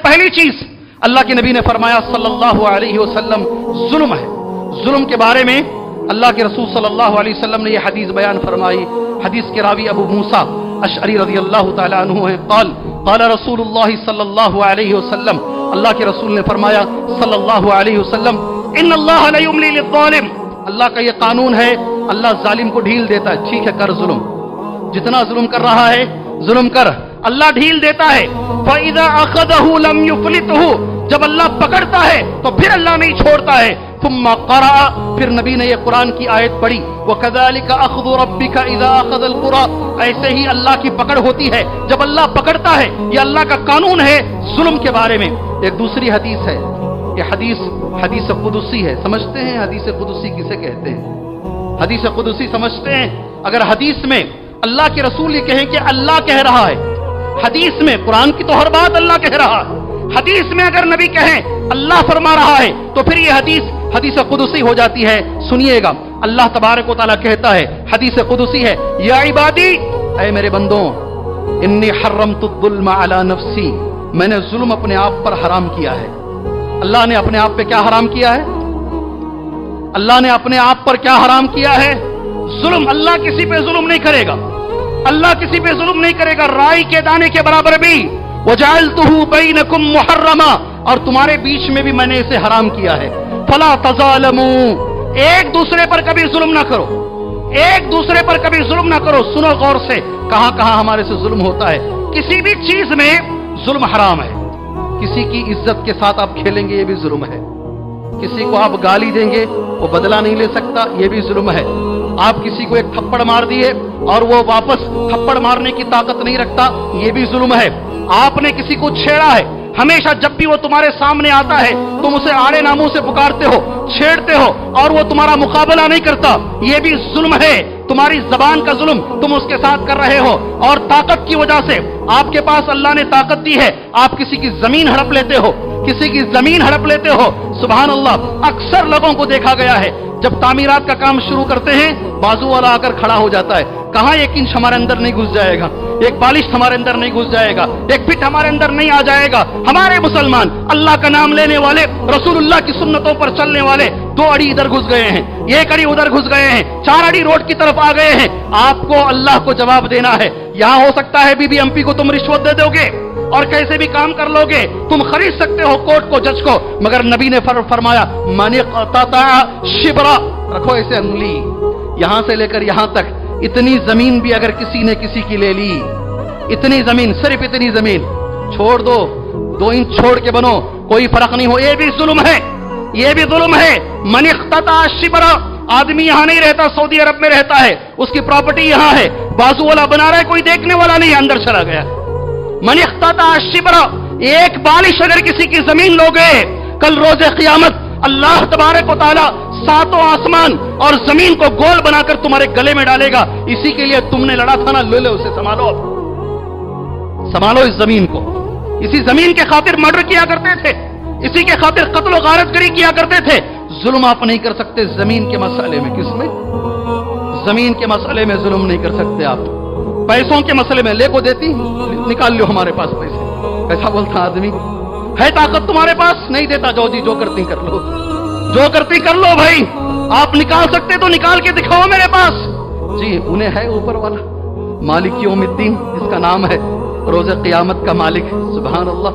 पहली चीज अल्लाह के नबी ने फरमाया सल्लल्लाहु अलैहि वसल्लम, जुल्म है। जुल्म के बारे में अल्लाह के रसूल सल्लल्लाहु अलैहि वसल्लम ने यह हदीस बयान फरमाई। हदीस के रावी अबू मूसा अशअरी रज़ियल्लाहु ताला अन्हु हैं, क़ाल रसूलुल्लाह सल्लल्लाहु अलैहि वसल्लम, अल्लाह के रसूल ने फरमाया सल्लल्लाहु अलैहि वसल्लम, इन्नल्लाह ला युमली लिज़्ज़ालिम, अल्लाह का ये कानून है, अल्लाह जालिम को ढील देता है। ठीक है, कर जुल्म, जितना जुल्म कर रहा है जुल्म कर, अल्लाह ढील देता है। फ़इज़ा अख़ज़हु लम युफ़्लितहु, जब अल्लाह पकड़ता है तो फिर अल्लाह नहीं छोड़ता है। थुम्मा क़रअ, फिर नबी ने ये कुरान की आयत पढ़ी, वकज़ालिका अख़्ज़ु रब्बिका इज़ा अख़ज़ल क़ुरा, ऐसे ही अल्लाह की पकड़ होती है जब अल्लाह पकड़ता है। ये अल्लाह का कानून है जुल्म के बारे में। एक दूसरी हदीस है, ये हदीस क़ुदसी है। समझते हैं हदीस क़ुदसी किसे कहते हैं? हदीस क़ुदसी समझते हैं? अगर हदीस में अल्लाह के रसूल ये कहें कि अल्लाह कह रहा है, हदीस में, कुरान की तो हर बात अल्लाह कह रहा है, हदीस में अगर नबी कहें अल्लाह फरमा रहा है तो फिर ये हदीस क़ुदसी हो जाती है। सुनिएगा, अल्लाह तबारक व तआला कहता है, हदीस क़ुदसी है, या इबादी, ऐ मेरे बंदों, इन्नी हर्रमतुज़्ज़ुल्म अला नफ्सी, मैंने जुल्म अपने आप पर हराम किया है। अल्लाह ने अपने आप पे क्या हराम किया है? अल्लाह ने अपने आप पर क्या हराम किया है? जुल्म। अल्लाह किसी पे जुल्म नहीं करेगा, अल्लाह किसी पे जुल्म नहीं करेगा, राई के दाने के बराबर भी। वजअलतुहु बैनकुम मुहर्रमा, और तुम्हारे बीच में भी मैंने इसे हराम किया है। फला तज़ालमू, एक दूसरे पर कभी जुल्म ना करो, एक दूसरे पर कभी जुल्म ना करो। सुनो गौर से, कहां कहां हमारे से जुल्म होता है। किसी भी चीज में जुल्म हराम है। किसी की इज्जत के साथ आप खेलेंगे, ये भी जुल्म है। किसी को आप गाली देंगे, वो बदला नहीं ले सकता, ये भी जुल्म है। आप किसी को एक थप्पड़ मार दिए और वो वापस थप्पड़ मारने की ताकत नहीं रखता, ये भी जुल्म है। आपने किसी को छेड़ा है, हमेशा जब भी वो तुम्हारे सामने आता है तुम उसे आड़े नामों से पुकारते हो, छेड़ते हो, और वो तुम्हारा मुकाबला नहीं करता, ये भी जुल्म है। तुम्हारी जबान का जुल्म तुम उसके साथ कर रहे हो, और ताकत की वजह से, आपके पास अल्लाह ने ताकत दी है, आप किसी की जमीन हड़प लेते हो, किसी की जमीन हड़प लेते हो। सुभान अल्लाह, अक्सर लोगों को देखा गया है, जब तामीरात का काम शुरू करते हैं, बाजू वाला आकर खड़ा हो जाता है, कहां एक इंच हमारे अंदर नहीं घुस जाएगा, एक बालिश हमारे अंदर नहीं घुस जाएगा, एक फिट हमारे अंदर नहीं आ जाएगा। हमारे मुसलमान अल्लाह का नाम लेने वाले, रसूलुल्लाह की सुन्नतों पर चलने वाले, 2 अड़ी इधर घुस गए हैं, 1 अड़ी उधर घुस गए हैं, 4 अड़ी रोड की तरफ आ गए हैं। आपको अल्लाह को जवाब देना है। यहां हो सकता है बीबीएमपी को तुम रिश्वत दे दोगे और कैसे भी काम कर लोगे, तुम खरीद सकते हो कोर्ट को, जज को, मगर नबी ने फरमाया मन क़तअ शिबरा, रखो ऐसे उंगली, यहां से लेकर यहां तक, इतनी जमीन भी अगर किसी ने किसी की ले ली, इतनी जमीन, सिर्फ इतनी जमीन छोड़ दो, 2 इंच छोड़ के बनो, कोई फर्क नहीं हो, ये भी जुल्म है, ये भी जुल्म है। मन क़तअ शिबरा, आदमी यहां नहीं रहता, सऊदी अरब में रहता है, उसकी प्रॉपर्टी यहां है, बाजू वाला बना रहा है, कोई देखने वाला नहीं, अंदर चला गया। मन क़तअ शिबरा, एक बालिश अगर किसी की जमीन लोगे, कल रोज़े क़यामत अल्लाह तबारक व तआला 7 आसमान और जमीन को गोल बनाकर तुम्हारे गले में डालेगा। इसी के लिए तुमने लड़ा था ना, ले लो उसे, संभालो, संभालो इस जमीन को। इसी जमीन के खातिर मर्डर किया करते थे, इसी के खातिर कत्ल और गारतगरी किया करते थे। जुल्म आप नहीं कर सकते जमीन के मसले में। किसमें? जमीन के मसले में जुल्म नहीं कर सकते आप। पैसों के मसले में, ले को देती, निकाल लो हमारे पास पैसे, ऐसा बोलता आदमी, है ताकत तुम्हारे पास, नहीं देता, जाओ जी जो करती कर लो, जो करती कर लो भाई, आप निकाल सकते तो निकाल के दिखाओ मेरे पास। जी, उन्हें है ऊपर वाला, मालिक यौमिद्दीन, इसका नाम है, रोज़े क़यामत का मालिक। सुभान अल्लाह,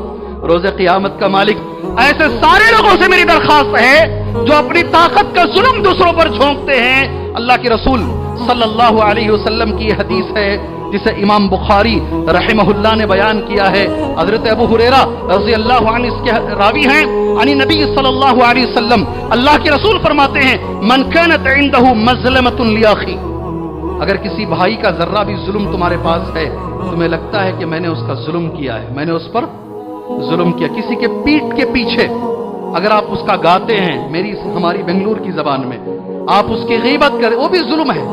रोज़े क़यामत का मालिक। ऐसे सारे लोगों से मेरी दरखास्त है जो अपनी ताकत का जुल्म दूसरों पर झोंकते हैं। अल्लाह के रसूल सल्लल्लाहु अलैहि वसल्लम की हदीस है जिसे इमाम बुखारी रहमहुल्लाह ने बयान किया है। हजरत अबू हुरैरा रज़ियल्लाहु अन्हु इसके रावी हैं। यानी नबी सल्लल्लाहु अलैहि वसल्लम, अल्लाह के रसूल फरमाते हैं, मन कानत इंदहु मज़लमतुन लिअखी, अगर किसी भाई का जर्रा भी जुल्म तुम्हारे पास है, तुम्हें लगता है कि मैंने उसका जुल्म किया है, मैंने उस पर जुल्म किया, किसी के पीठ के पीछे अगर आप उसका गाते हैं, हमारी बेंगलुरु की जबान में आप उसकी गीबत करें, वो भी जुल्म है,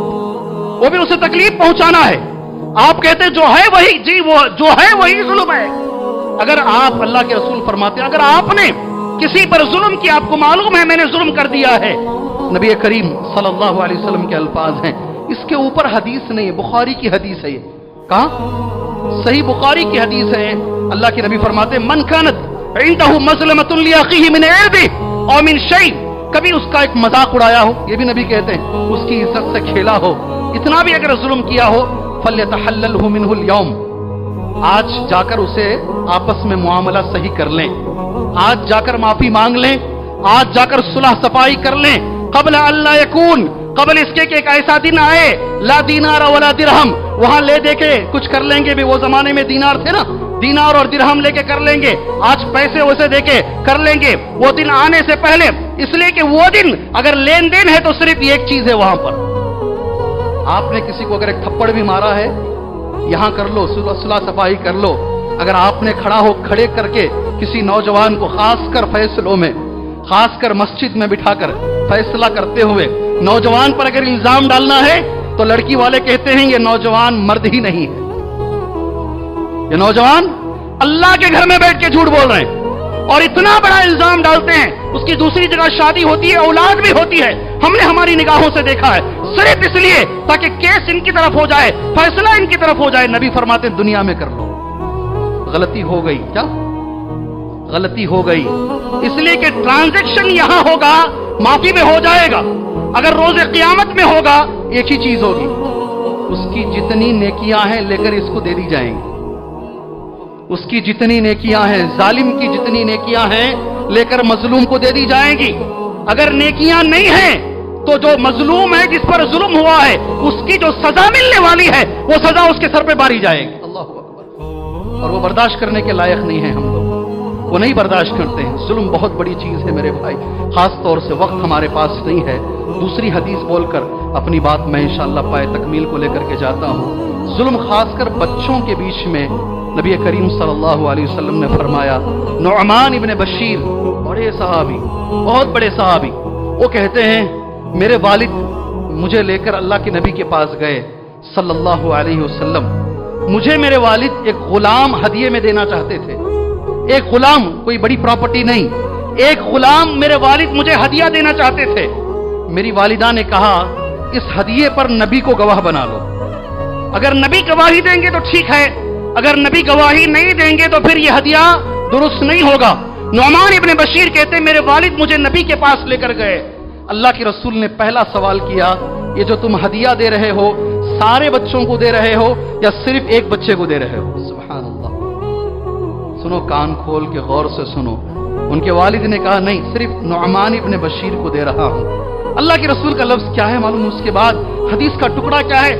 वो भी उसे तकलीफ पहुंचाना है। आप कहते जो है वही, जी वो जो है वही जुल्म है। अगर आप, अल्लाह के रसूल फरमाते हैं, अगर आपने किसी पर जुल्म किया, आपको मालूम है मैंने जुल्म कर दिया है, नबी करीम सल्लल्लाहु अलैहि वसल्लम के अल्फाज हैं, इसके ऊपर हदीस नहीं है, बुखारी की हदीस है ये। कहा? सही बुखारी की हदीस है। अल्लाह के नबी फरमाते मन कानत इंदहु मज़लमतुन लिअख़ीहि मिन इर्दिहि औ मिन शै, कभी उसका एक मजाक उड़ाया हो, ये भी नबी कहते हैं, उसकी इज्जत से खेला हो, इतना भी अगर जुल्म किया हो, फल्यतहल्ललहु मिनहुल यौम, आज जाकर उसे आपस में मुआमला सही कर लें, आज जाकर माफी मांग लें, आज जाकर सुलह सफाई कर लें, क़ब्ल अल्ला यकून, कबल इसके कि एक ऐसा दिन आए ला दीनार वला दिरहम, वहां ले दे के कुछ कर लेंगे भी, वो जमाने में दीनार थे ना, दीनार और दिरहम लेके कर लेंगे, आज पैसे वैसे देके कर लेंगे, वो दिन आने से पहले, इसलिए कि वो दिन अगर लेन देन है तो सिर्फ एक चीज है, वहां पर आपने किसी को अगर एक थप्पड़ भी मारा है, यहां कर लो, सुलह सफाई कर लो। अगर आपने खड़े करके किसी नौजवान को खासकर फैसलों में, खासकर मस्जिद में बिठाकर फैसला करते हुए नौजवान पर अगर इल्जाम डालना है, तो लड़की वाले कहते हैं ये नौजवान मर्द ही नहीं है, ये नौजवान अल्लाह के घर में बैठ के झूठ बोल रहे हैं, और इतना बड़ा इल्जाम डालते हैं, उसकी दूसरी जगह शादी होती है, औलाद भी होती है, हमने हमारी निगाहों से देखा है, सिर्फ इसलिए ताकि केस इनकी तरफ हो जाए, फैसला इनकी तरफ हो जाए। नबी फरमाते दुनिया में कर लो, गलती हो गई, क्या गलती हो गई, इसलिए कि ट्रांजैक्शन यहां होगा, माफी में हो जाएगा, अगर रोज़े क़यामत में होगा एक ही चीज होगी, उसकी जितनी नेकियां हैं लेकर इसको दे दी जाएंगी, उसकी जितनी नेकियां हैं, जालिम की जितनी नेकियां हैं लेकर मजलूम को दे दी जाएंगी। अगर नेकियां नहीं हैं तो जो मजलूम है, जिस पर जुल्म हुआ है, उसकी जो सजा मिलने वाली है वो सजा उसके सर पे बारी जाएगी। अल्लाह अकबर। और वो बर्दाश्त करने के लायक नहीं है, हम लोग वो नहीं बर्दाश्त करते हैं। जुल्म बहुत बड़ी चीज है मेरे भाई, खास तौर से वक्त हमारे पास नहीं है। दूसरी हदीस बोलकर अपनी बात मैं इंशाअल्लाह पाए तकमील को लेकर के जाता हूँ। जुल्म खासकर बच्चों के बीच में, नबी करीम सल्लल्लाहु अलैहि वसल्लम ने फरमाया, नुअमान इब्न बशीर, बड़े सहाबी, बहुत बड़े सहाबी, वो कहते हैं मेरे वालिद मुझे लेकर अल्लाह के नबी के पास गए सल्लल्लाहु अलैहि वसल्लम, मुझे मेरे वालिद एक गुलाम हदिये में देना चाहते थे, एक गुलाम, कोई बड़ी प्रॉपर्टी नहीं, एक गुलाम मेरे वालिद मुझे हदिया देना चाहते थे। मेरी वालिदा ने कहा इस हदिये पर नबी को गवाह बना लो, अगर नबी गवाही देंगे तो ठीक है, अगर नबी गवाही नहीं देंगे तो फिर यह हदिया दुरुस्त नहीं होगा। नुअमान इब्न बशीर कहते मेरे वालिद मुझे नबी के पास लेकर गए, अल्लाह के रसूल ने पहला सवाल किया, ये जो तुम हदिया दे रहे हो सारे बच्चों को दे रहे हो या सिर्फ एक बच्चे को दे रहे हो? सुभान अल्लाह, सुनो, कान खोल के गौर से सुनो। उनके वालिद ने कहा नहीं, सिर्फ नुअमान इब्न बशीर को दे रहा हूं। अल्लाह के रसूल का लफ्ज क्या है मालूम? उसके बाद हदीस का टुकड़ा क्या है?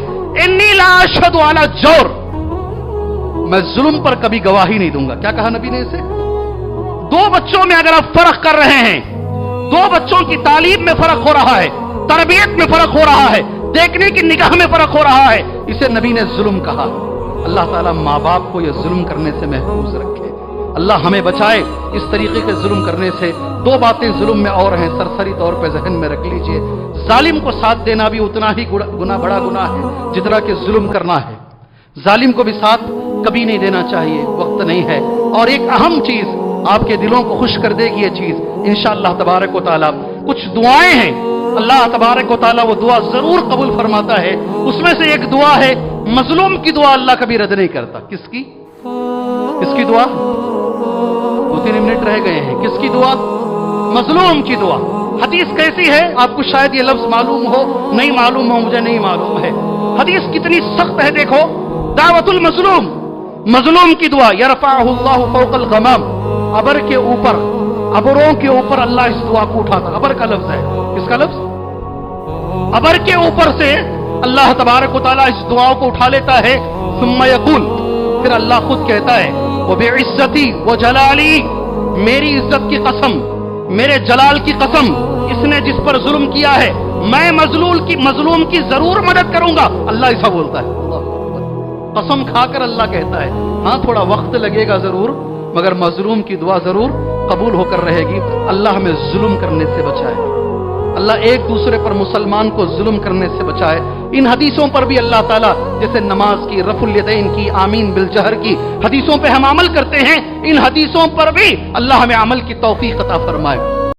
इन्नी ला अशहदु अला जौर, मैं जुल्म पर कभी गवाही नहीं दूंगा। क्या कहा नबी ने इसे? दो बच्चों में अगर आप फर्क कर रहे हैं, दो बच्चों की तालीम में फर्क हो रहा है, तरबियत में फर्क हो रहा है, देखने की निगाह में फर्क हो रहा है, इसे नबी ने जुल्म कहा। अल्लाह ताला माँ बाप को यह जुल्म करने से महफूज रखे, अल्लाह हमें बचाए इस तरीके के जुल्म करने से। दो बातें जुल्म में और हैं, सरसरी तौर पे जहन में रख लीजिए। जालिम को साथ देना भी उतना ही बड़ा गुनाह है जितना कि जुल्म करना है। जालिम को भी साथ कभी नहीं देना चाहिए, वक्त नहीं है। और एक अहम चीज, आपके दिलों को खुश कर देगी ये चीज इंशाअल्लाह तबारक व तआला। कुछ दुआएं हैं, अल्लाह तबारक व तआला वो दुआ जरूर कबूल फरमाता है। उसमें से एक दुआ है मजलूम की दुआ, अल्लाह कभी रद्द नहीं करता। किसकी? किसकी दुआ? 2-3 मिनट रह गए हैं। किसकी दुआ? मजलूम की दुआ। हदीस कैसी है? आपको शायद ये लफ्ज मालूम हो, नहीं मालूम हो, मुझे नहीं मालूम है। हदीस कितनी सख्त है देखो। दावतुल मजलूम, मजलूम की दुआ, यरफअहुल्लाहु फौकल गमाम, अबर के ऊपर, अबरों के ऊपर अल्लाह इस दुआ को उठाता। अबर का लफ्ज है, किसका लफ्ज? अबर के ऊपर से अल्लाह तबारक व तआला इस दुआओं को उठा लेता है। सुम्मा यकूल, फिर अल्लाह खुद कहता है वो बेइज्जती व जलाली, मेरी इज्जत की कसम, मेरे जलाल की कसम, इसने जिस पर जुल्म किया है मैं मजलूम की जरूर मदद करूंगा। अल्लाह ऐसा बोलता है, कसम खाकर अल्लाह कहता है। हाँ, थोड़ा वक्त लगेगा जरूर, मगर मजलूम की दुआ जरूर कबूल होकर रहेगी। अल्लाह हमें जुल्म करने से बचाए, अल्लाह एक दूसरे पर मुसलमान को जुल्म करने से बचाए। इन हदीसों पर भी अल्लाह ताला, जैसे नमाज की, रफुल यदैन की, आमीन बिल जहर की हदीसों पे हम अमल करते हैं, इन हदीसों पर भी अल्लाह हमें अमल की तौफीक अता फरमाए।